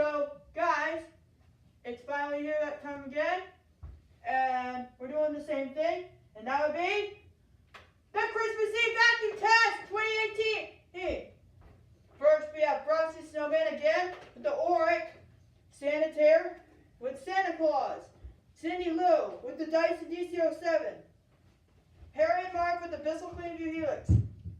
So, guys, it's finally here that time again, and we're doing the same thing, and that would be the Christmas Eve Vacuum Test 2018. First, we have Frosty Snowman again with the Oreck, Sanitaire with Santa Claus, Cindy Lou with the Dyson DC07, Harry and Mark with the Bissell Cleanview Helix,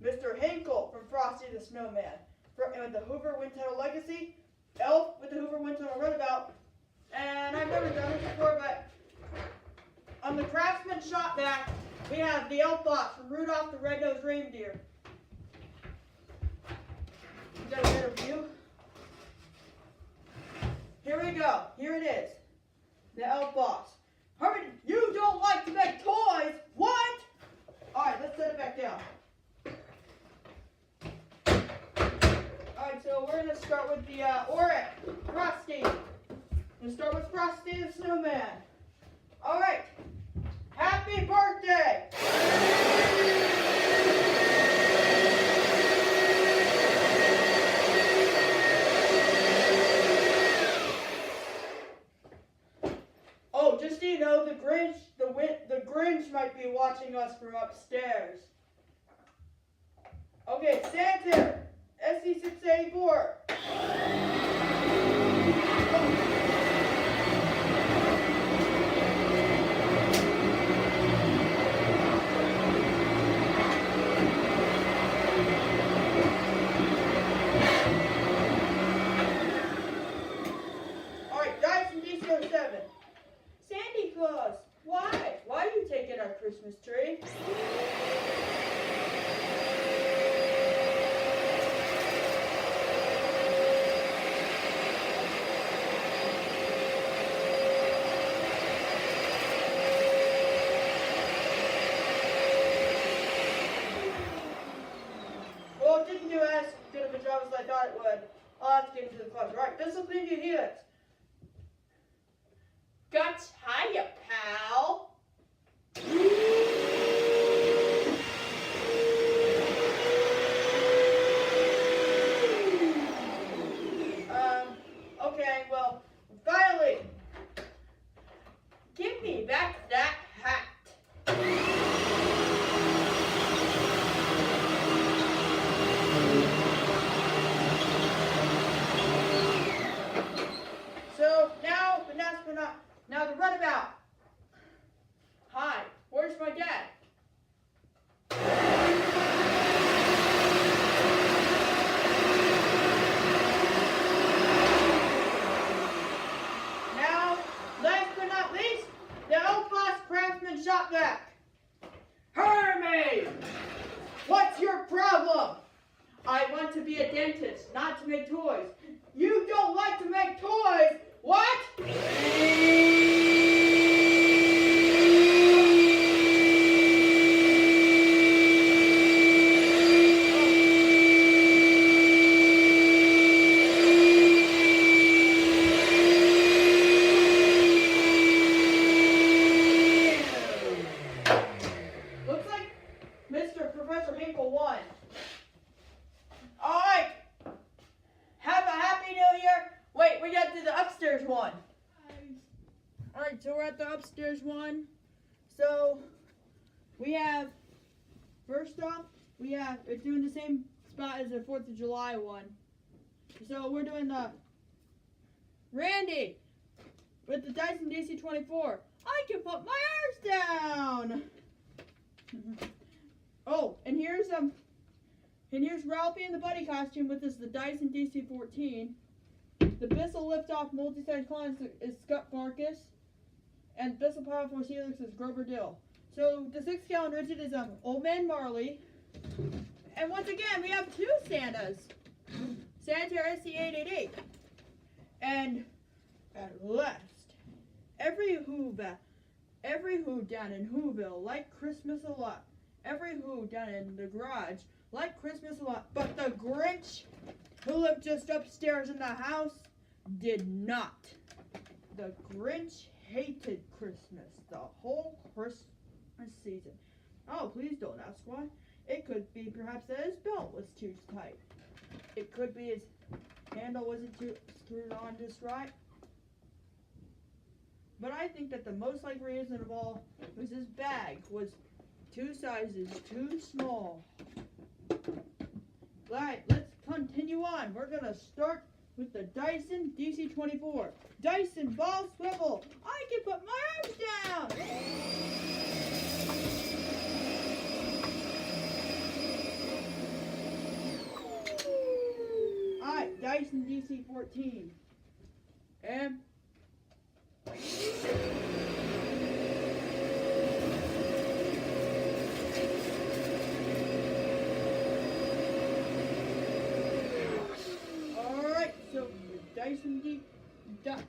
Mr. Hinkle from Frosty the Snowman with the Hoover WindTunnel Legacy, Elf with the Hoover WindTunnel Runabout, and I've never done this before, but on the Craftsman shop back, we have the Elf box from Rudolph the Red-Nosed Reindeer. You got a better view? Here we go. Here it is. The Elf box. Herman, you don't like to make toys? What? Alright, let's set it back down. Alright, so we're going to start with the Oreck, Frosty. We'll start with Frosty the Snowman. Alright. Happy birthday! Oh, just so you know, the Grinch might be watching us from upstairs. Okay, Sanitaire, SC684. Alright, Dyson DC07. Sandy Claus, why? Why are you taking our Christmas tree? Well, it didn't do as good of a job as I thought it would. I'll have to get into the clubs. Alright, this will clean your Helix. Got hiya, pal. Okay, well, finally, give me back that hat. So now, but last but not, now the runabout. Hi, where's my dad? Now, last but not least, the LiftOff Craftsman shop vac. Hermie! What's your problem? I want to be a dentist, not to make toys. You don't like to make toys? What? Looks like Mr. Professor Hinkle won. Alright. Have a happy new year. Wait, we got to do the upstairs one. Alright, so we're at the upstairs one. So we have, first off, it's doing the same spot as the 4th of July one. So we're doing the Randy with the Dyson DC24. I can put my arms down. Oh, and here's Ralphie in the buddy costume with the Dyson DC14. The Bissell LiftOff multi-size Cyclonic is Scott Marcus, and Bissell Powerforce Helix is Grover Dill. So the 6-gallon Ridgid is Old Man Marley, and once again we have two Santas, Sanitaire SC888, and at last, every who down in Whoville like Christmas a lot. Every who down in the garage like Christmas a lot, but the Grinch, who lived just upstairs in the house, did not. The Grinch hated Christmas the whole Christmas season. Oh, please don't ask why. It could be perhaps that his belt was too tight. It could be his handle wasn't screwed on just right. But I think that the most likely reason of all was this bag was 2 sizes too small. Alright, let's continue on. We're going to start with the Dyson DC-24. Dyson ball swivel. I can put my arms down. Alright, Dyson DC-14. And alright, so the Dyson D done.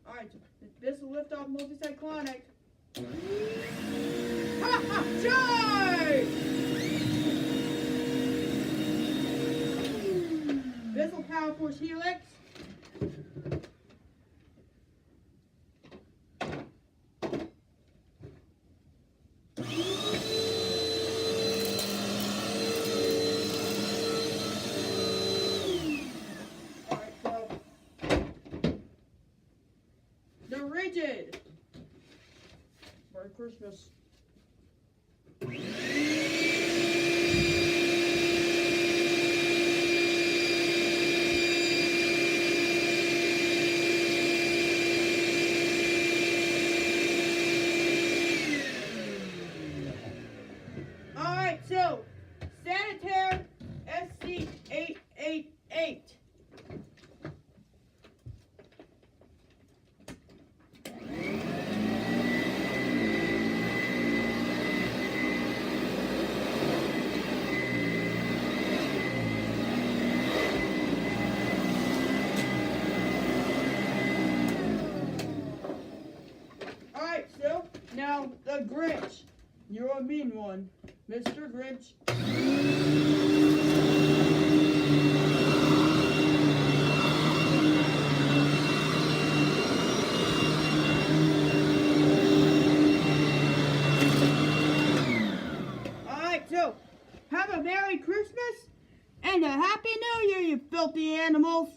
Alright, so the Bissell LiftOff multi-cyclonic. Ha ha! Charge! Bissell Powerforce Helix. Alright, so the Ridgid. Merry Christmas. So, Sanitaire SC888. Alright, so now the Grinch. You're a mean one, Mr. Grinch. Alright, so have a Merry Christmas and a Happy New Year, you filthy animals.